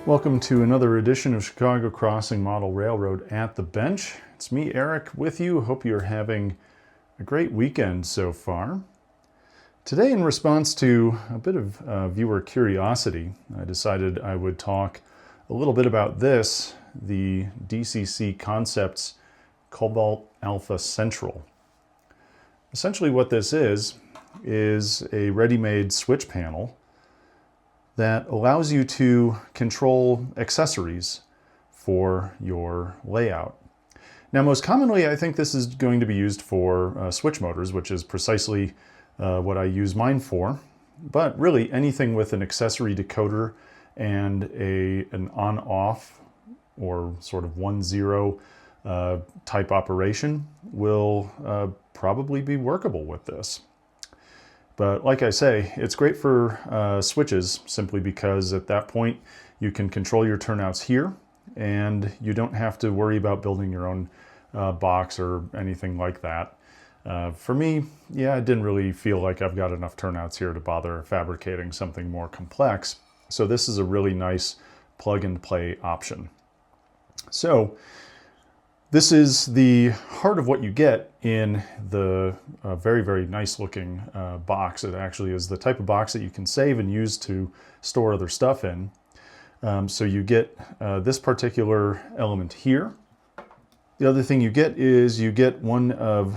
Welcome to another edition of Chicago Crossing Model Railroad at the Bench. It's me, Eric, with you. Hope you're having a great weekend so far. Today, in response to a bit of viewer curiosity, I decided I would talk a little bit about this, the DCC Concepts Cobalt Alpha Central. Essentially what this is a ready-made switch panel that allows you to control accessories for your layout. Now, most commonly, I think this is going to be used for switch motors, which is precisely what I use mine for. But really, anything with an accessory decoder and an on-off or sort of 1-0 type operation will probably be workable with this. But like I say, it's great for switches simply because at that point you can control your turnouts here and you don't have to worry about building your own box or anything like that. For me, I didn't really feel like I've got enough turnouts here to bother fabricating something more complex. So this is a really nice plug and play option. So this is the heart of what you get in the very, very nice looking box. It actually is the type of box that you can save and use to store other stuff in. So you get this particular element here. The other thing you get is you get one of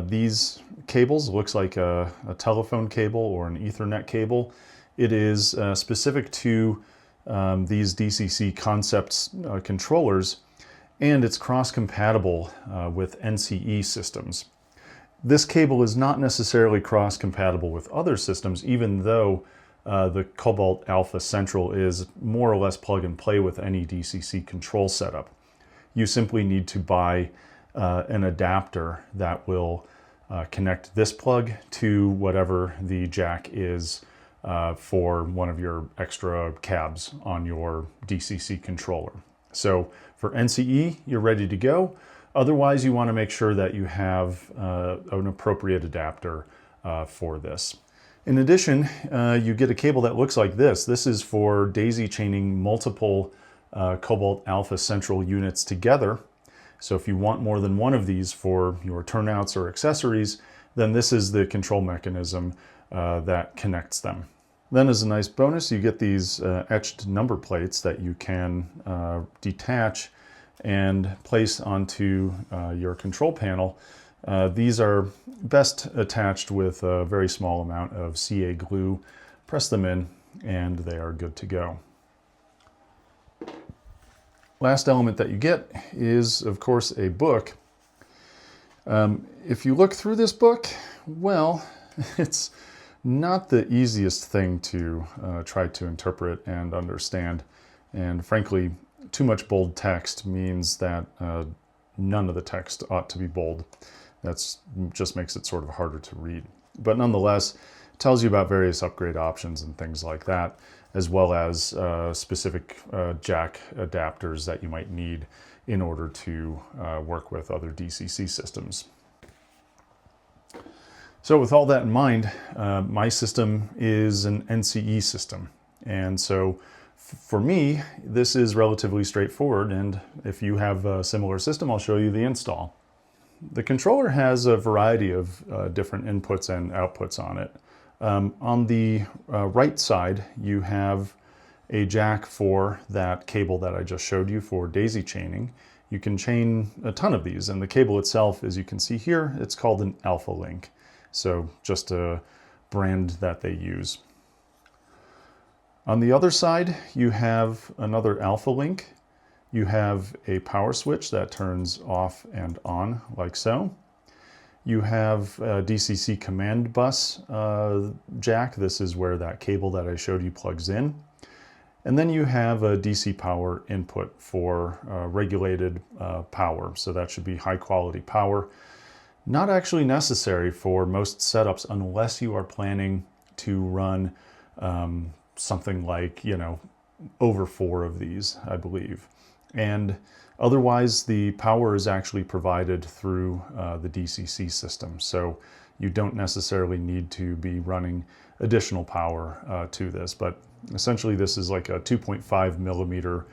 these cables. It looks like a telephone cable or an Ethernet cable. It is specific to these DCC Concepts controllers, and it's cross-compatible with NCE systems. This cable is not necessarily cross-compatible with other systems, even though the Cobalt Alpha Central is more or less plug and play with any DCC control setup. You simply need to buy an adapter that will connect this plug to whatever the jack is for one of your extra cabs on your DCC controller. So for NCE, you're ready to go. Otherwise, you want to make sure that you have an appropriate adapter for this. In addition, you get a cable that looks like this. This is for daisy chaining multiple Cobalt Alpha Central units together. So if you want more than one of these for your turnouts or accessories, then this is the control mechanism that connects them. Then as a nice bonus, you get these etched number plates that you can detach and place onto your control panel. These are best attached with a very small amount of CA glue. Press them in and they are good to go. Last element that you get is, of course, a book. If you look through this book, well, it's not the easiest thing to try to interpret and understand. And frankly, too much bold text means that none of the text ought to be bold. That just makes it sort of harder to read. But nonetheless, it tells you about various upgrade options and things like that, as well as specific jack adapters that you might need in order to work with other DCC systems. So with all that in mind, my system is an NCE system. And so for me, this is relatively straightforward. And if you have a similar system, I'll show you the install. The controller has a variety of different inputs and outputs on it. On the right side, you have a jack for that cable that I just showed you for daisy chaining. You can chain a ton of these, and the cable itself, as you can see here, it's called an Alpha Link. So just a brand that they use. On the other side, you have another Alpha Link. You have a power switch that turns off and on like so. You have a DCC command bus jack. This is where that cable that I showed you plugs in. And then you have a DC power input for regulated power. So that should be high quality power. Not actually necessary for most setups unless you are planning to run something like, over 4 of these, I believe. And otherwise, the power is actually provided through the DCC system. So you don't necessarily need to be running additional power to this, but Essentially, this is like a 2.5 millimeter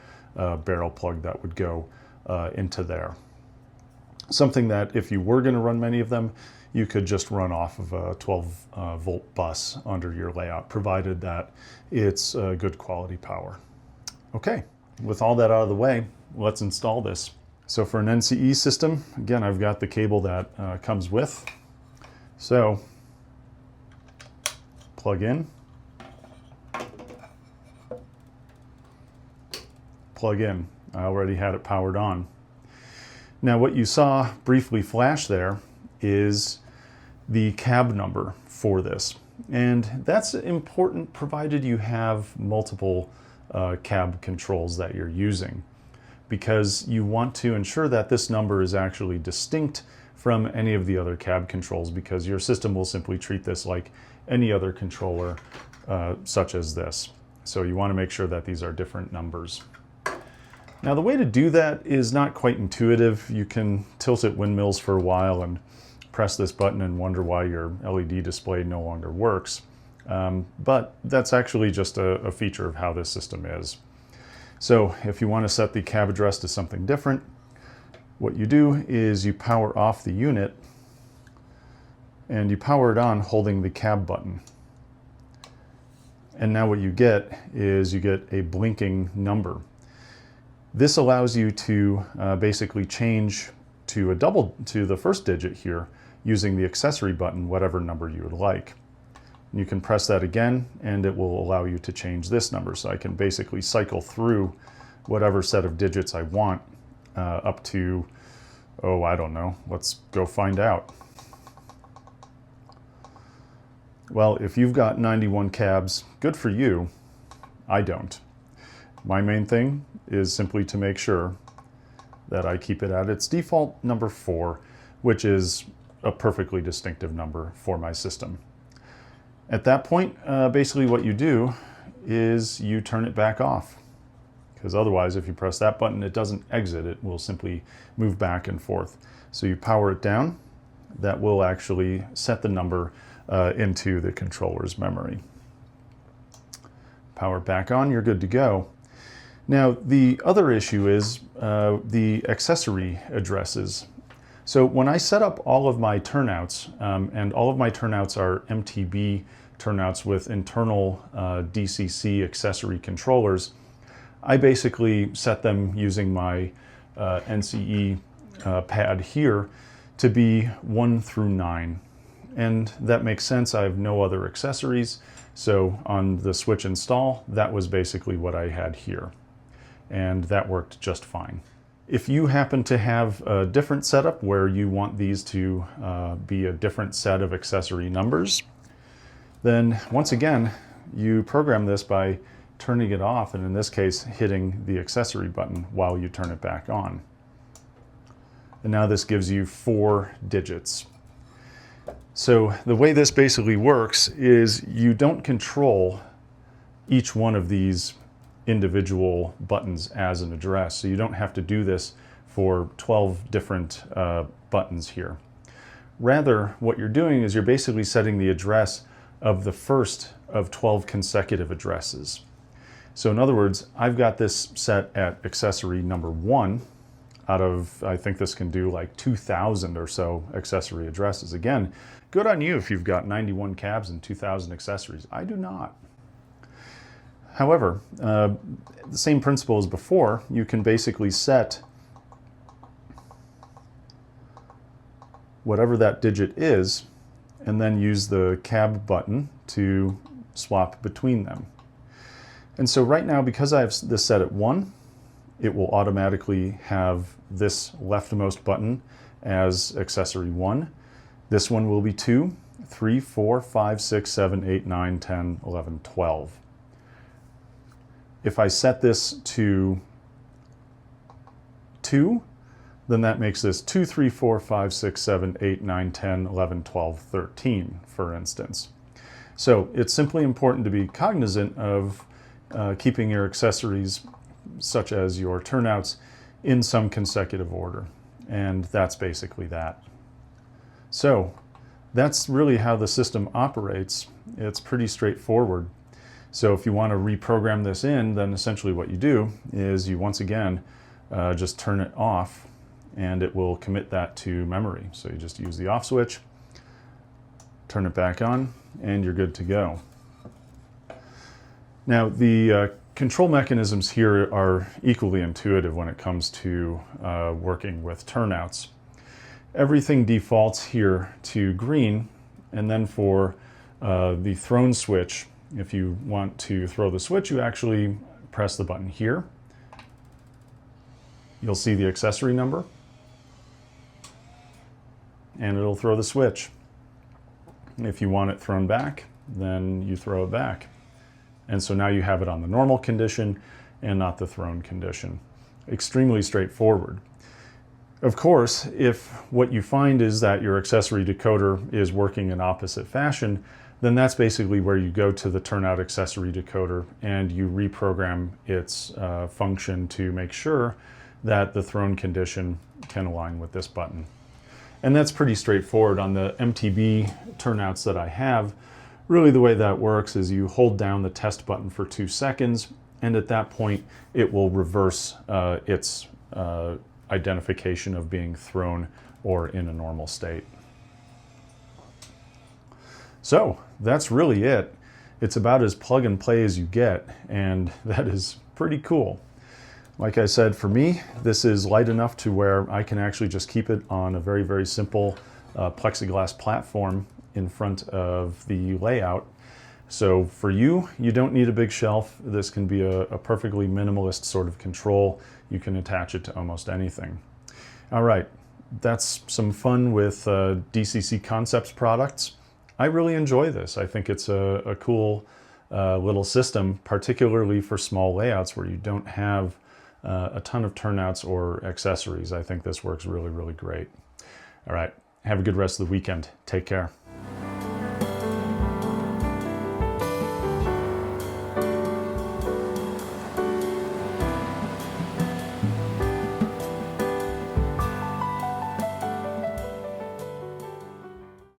barrel plug that would go into there. Something that if you were going to run many of them, you could just run off of a 12 volt bus under your layout, provided that it's good quality power. Okay, with all that out of the way, let's install this. So for an NCE system, again, I've got the cable that comes with. So plug in, plug in. I already had it powered on. Now what you saw briefly flash there is the cab number for this. And that's important provided you have multiple cab controls that you're using, because you want to ensure that this number is actually distinct from any of the other cab controls, because your system will simply treat this like any other controller such as this. So you want to make sure that these are different numbers. Now the way to do that is not quite intuitive. You can tilt it windmills for a while and press this button and wonder why your LED display no longer works. But that's actually just a feature of how this system is. So if you want to set the cab address to something different, what you do is you power off the unit and you power it on holding the cab button. And now what you get is you get a blinking number. This allows you to basically change to the first digit here using the accessory button, whatever number you would like. You can press that again and it will allow you to change this number. So I can basically cycle through whatever set of digits I want up to, oh, I don't know, let's go find out. Well, if you've got 91 cabs, good for you. I don't. My main thing is simply to make sure that I keep it at its default number 4, which is a perfectly distinctive number for my system. At that point, basically what you do is you turn it back off, because otherwise if you press that button, it doesn't exit, it will simply move back and forth. So you power it down, that will actually set the number into the controller's memory. Power back on, you're good to go. Now, the other issue is the accessory addresses. So when I set up all of my turnouts, and all of my turnouts are MTB turnouts with internal DCC accessory controllers, I basically set them using my NCE pad here to be 1 through 9. And that makes sense. I have no other accessories. So on the switch install, that was basically what I had here. And that worked just fine. If you happen to have a different setup where you want these to be a different set of accessory numbers, then once again, you program this by turning it off, and in this case, hitting the accessory button while you turn it back on. And now this gives you 4 digits. So the way this basically works is you don't control each one of these individual buttons as an address. So you don't have to do this for 12 different buttons here. Rather, what you're doing is you're basically setting the address of the first of 12 consecutive addresses. So in other words, I've got this set at accessory number 1 out of, I think this can do like 2,000 or so accessory addresses. Again, good on you if you've got 91 cabs and 2,000 accessories. I do not. However, the same principle as before, you can basically set whatever that digit is and then use the cab button to swap between them. And so right now, because I have this set at 1, it will automatically have this leftmost button as accessory 1. This one will be 2, 3, 4, 5, 6, 7, 8, 9, 10, 11, 12. If I set this to 2, then that makes this 2, 3, 4, 5, 6, 7, 8, 9, 10, 11, 12, 13, for instance. So it's simply important to be cognizant of keeping your accessories, such as your turnouts, in some consecutive order. And that's basically that. So that's really how the system operates. It's pretty straightforward. So if you want to reprogram this in, then essentially what you do is you once again just turn it off, and it will commit that to memory. So you just use the off switch, turn it back on, and you're good to go. Now the control mechanisms here are equally intuitive when it comes to working with turnouts. Everything defaults here to green, and then for the thrown switch, if you want to throw the switch, you actually press the button here. You'll see the accessory number, and it'll throw the switch. If you want it thrown back, then you throw it back. And so now you have it on the normal condition and not the thrown condition. Extremely straightforward. Of course, if what you find is that your accessory decoder is working in opposite fashion, then that's basically where you go to the turnout accessory decoder and you reprogram its function to make sure that the thrown condition can align with this button. And that's pretty straightforward. On the MTB turnouts that I have, really the way that works is you hold down the test button for 2 seconds, and at that point it will reverse its identification of being thrown or in a normal state. So that's really it. It's about as plug and play as you get, and that is pretty cool. Like I said, for me, this is light enough to where I can actually just keep it on a very, very simple plexiglass platform in front of the layout. So for you, you don't need a big shelf. This can be a perfectly minimalist sort of control. You can attach it to almost anything. All right, that's some fun with DCC Concepts products. I really enjoy this. I think it's a cool little system, particularly for small layouts where you don't have a ton of turnouts or accessories. I think this works really, really great. All right, have a good rest of the weekend. Take care.